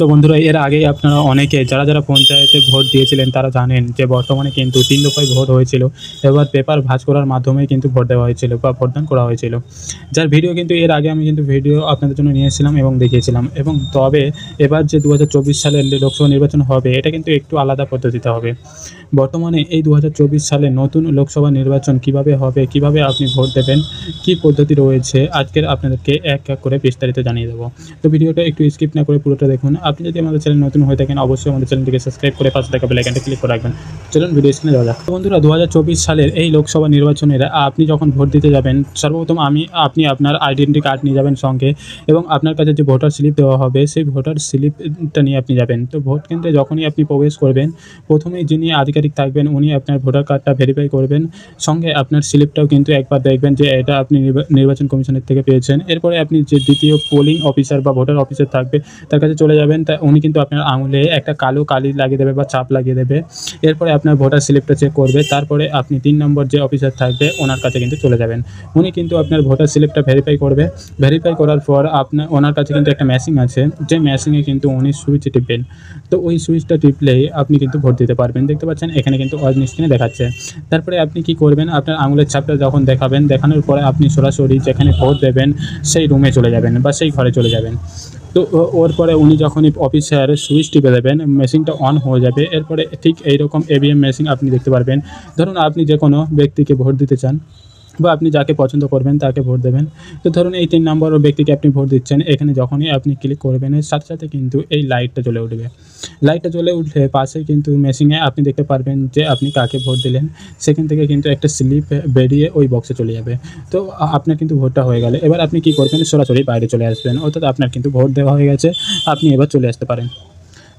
তো বন্ধুরা, এর আগেই আপনারা অনেকে যারা পঞ্চায়েতে ভোট দিয়েছিলেন তারা জানেন যে বর্তমানে কিন্তু ৩ দফায় ভোট হয়েছিল। এবার পেপার ভাঁজ করার মাধ্যমেই কিন্তু ভোট দেওয়া হয়েছিল বা ভোটদান করা হয়েছিল। যার ভিডিও কিন্তু এর আগে আমি কিন্তু ভিডিও আপনাদের জন্য নিয়ে এসেছিলাম এবং দেখিয়েছিলাম। এবং তবে এবার যে ২০২৪ সালের লোকসভা নির্বাচন হবে এটা কিন্তু একটু আলাদা পদ্ধতিতে হবে। বর্তমানে এই ২০২৪ সালে নতুন লোকসভা নির্বাচন কিভাবে হবে, কিভাবে আপনি ভোট দেবেন, কী পদ্ধতি রয়েছে আজকের আপনাদেরকে এক এক করে বিস্তারিত জানিয়ে দেবো। তো ভিডিওটা একটু স্কিপ না করে পুরোটা দেখুন। আপনি যদি আমাদের চ্যানেল নতুন হয়ে থাকেন অবশ্যই আমাদের চ্যানেলটিকে সাবস্ক্রাইব করে পাশে থাকা বেল আইকনটা ক্লিক করে রাখবেন। চলুন ভিডিও স্ক্রিনে যাওয়া যাক। বন্ধুরা, ২০২৪ সালের এই লোকসভা নির্বাচনের আপনি যখন ভোট দিতে যাবেন সর্বপ্রথম আপনি আপনার আইডেন্টি কার্ড নিয়ে যাবেন সঙ্গে, এবং আপনার কাছে যে ভোটার স্লিপ দেওয়া হবে সেই ভোটার স্লিপটা নিয়ে আপনি যাবেন। তো ভোট কেন্দ্রে যখনই আপনি প্রবেশ করবেন প্রথমেই যিনি আধিকারিক থাকবেন উনি আপনার ভোটার কার্ডটা ভেরিফাই করবেন, সঙ্গে আপনার স্লিপটাও কিন্তু একবার দেখবেন যে এটা আপনি নির্বাচন কমিশনের থেকে পেয়েছেন। এরপরে আপনি যে দ্বিতীয় পোলিং অফিসার বা ভোটার অফিসার থাকবে তার কাছে চলে যাবেন। তা উনি কিন্তু আপনার আঙুলে একটা কালো কালি লাগিয়ে দেবে বা ছাপ লাগিয়ে দেবে। এরপরে আপনার ভোটার স্লিপটা চেক করবে। তারপরে আপনি ৩ নম্বর যে অফিসার থাকবে ওনার কাছে কিন্তু চলে যাবেন। উনি কিন্তু আপনার ভোটার স্লিপটা ভেরিফাই করবে। ভেরিফাই করার পর ওনার কাছে কিন্তু একটা মেশিন আছে, যে মেশিনে কিন্তু উনি সুইচ টিপবেন। তো ওই সুইচটা টিপলেই আপনি কিন্তু ভোট দিতে পারবেন। দেখতে পাচ্ছেন এখানে কিন্তু অন স্ক্রিনে দেখাচ্ছে। তারপরে আপনি কি করবেন, আপনার আঙুলের ছাপটা যখন দেখাবেন, দেখানোর পরে আপনি সরাসরি যেখানে ভোট দেবেন সেই রুমে চলে যাবেন বা সেই ঘরে চলে যাবেন। তো ওর পরে উনি যখনই অফিসার সুইচ টিপে দেবেন মেশিনটা অন হয়ে যাবে। এরপরে ঠিক এইরকম EVM মেশিন আপনি দেখতে পারবেন। ধরুন আপনি যে কোনো ব্যক্তিকে ভোট দিতে চান বা আপনি যাকে পছন্দ করবেন তাকে ভোট দেবেন। তো ধরুন এই ৩ নম্বর ব্যক্তিকে আপনি ভোট দিচ্ছেন, এখানে যখনই আপনি ক্লিক করবেন এর সাথে সাথে কিন্তু এই লাইটটা জ্বলে উঠবে। লাইটটা জ্বলে উঠলে পাশে কিন্তু মেশিনে আপনি দেখতে পারবেন যে আপনি কাকে ভোট দিলেন। সেখান থেকে কিন্তু একটা স্লিপ বেরিয়ে ওই বক্সে চলে যাবে। তো আপনার কিন্তু ভোটটা হয়ে গেল। এবার আপনি কী করবেন, সরাসরি বাইরে চলে আসবেন, অর্থাৎ আপনার কিন্তু ভোট দেওয়া হয়ে গেছে, আপনি এবার চলে আসতে পারেন।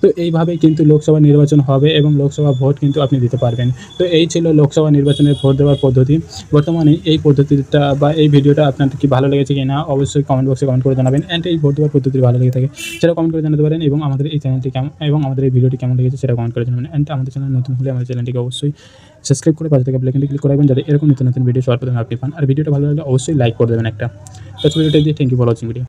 তো এইভাবেই কিন্তু লোকসভা নির্বাচন হবে এবং লোকসভা ভোট কিন্তু আপনি দিতে পারবেন। তো এই ছিল লোকসভা নির্বাচনের ভোট দেওয়ার পদ্ধতি। বর্তমানে এই পদ্ধতিটা বা এই ভিডিওটা আপনাদের কি ভালো লেগেছে কিনা অবশ্যই কমেন্ট বক্সে কমেন্ট করে জানাবেন। অ্যান্ড এই ভোট দেওয়ার পদ্ধতি ভালো লেগে থাকে সেটা কমেন্ট করে জানাতে পারেন, এবং আমাদের এই চ্যানেলটি কেমন এবং আমাদের এই ভিডিওটি কেমন লেগেছে সেটা কমেন্ট করে জানাবেন। অ্যান্ড আমাদের চ্যানেল নতুন হলে আমাদের চ্যানেলটিকে অবশ্যই সাবস্ক্রাইব করে পাশে থাকা বেল আইকনটি ক্লিক করে রাখবেন, যাতে এরকম নতুন ভিডিও সবার প্রথমে আপনি পান। আর ভিডিওটা ভালো লাগলে অবশ্যই লাইক করে দেবেন একটা। তো ভিডিওটা দিয়ে thank you for watching video.